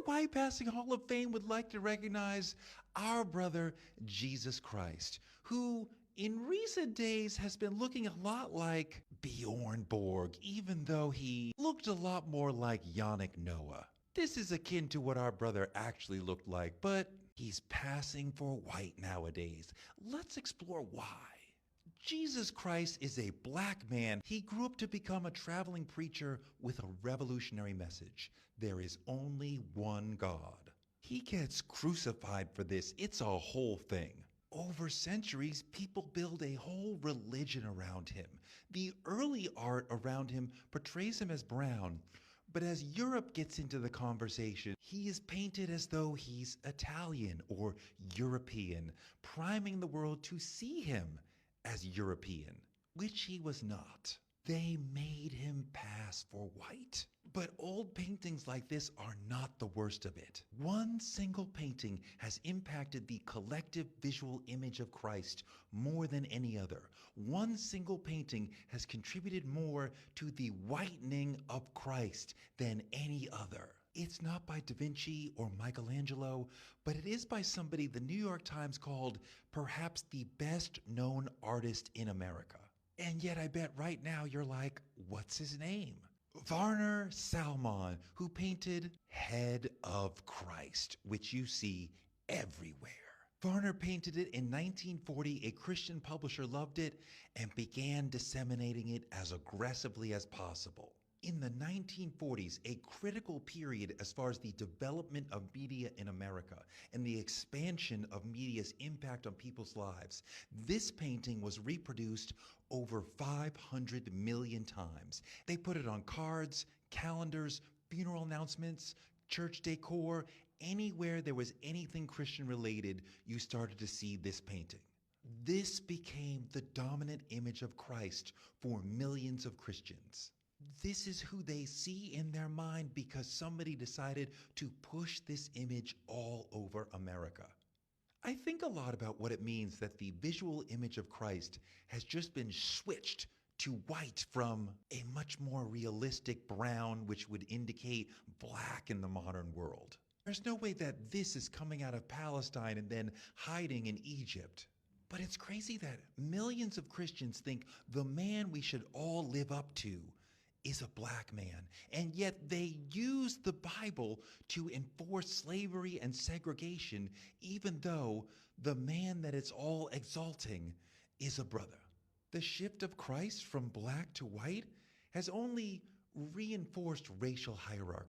White Passing Hall of Fame would like to recognize our brother Jesus Christ, who in recent days has been looking a lot like Bjorn Borg, even though he looked a lot more like Yannick Noah. This is akin to what our brother actually looked like, but he's passing for white nowadays. Let's explore why. Jesus Christ is a black man. He grew up to become a traveling preacher with a revolutionary message. There is only one God. He gets crucified for this. It's a whole thing. Over centuries, people build a whole religion around him. The early art around him portrays him as brown, but as Europe gets into the conversation, he is painted as though he's Italian or European, priming the world to see him as European, which he was not. They made him pass for white. But old paintings like this are not the worst of it. One single painting has impacted the collective visual image of Christ more than any other. One single painting has contributed more to the whitening of Christ than any other. It's not by Da Vinci or Michelangelo, but it is by somebody the New York Times called perhaps the best known artist in America. And yet I bet right now you're like, what's his name? Warner Salmon, who painted Head of Christ, which you see everywhere. Warner painted it in 1940. A Christian publisher loved it and began disseminating it as aggressively as possible. In the 1940s, a critical period as far as the development of media in America and the expansion of media's impact on people's lives, this painting was reproduced over 500 million times. They put it on cards, calendars, funeral announcements, church decor. Anywhere there was anything Christian related, you started to see this painting. This became the dominant image of Christ for millions of Christians. This is who they see in their mind because somebody decided to push this image all over America. I think a lot about what it means that the visual image of Christ has just been switched to white from a much more realistic brown, which would indicate black in the modern world. There's no way that this is coming out of Palestine and then hiding in Egypt. But it's crazy that millions of Christians think the man we should all live up to is a black man, and yet they use the Bible to enforce slavery and segregation, even though the man that it's all exalting is a brother. The shift of Christ from black to white has only reinforced racial hierarchy.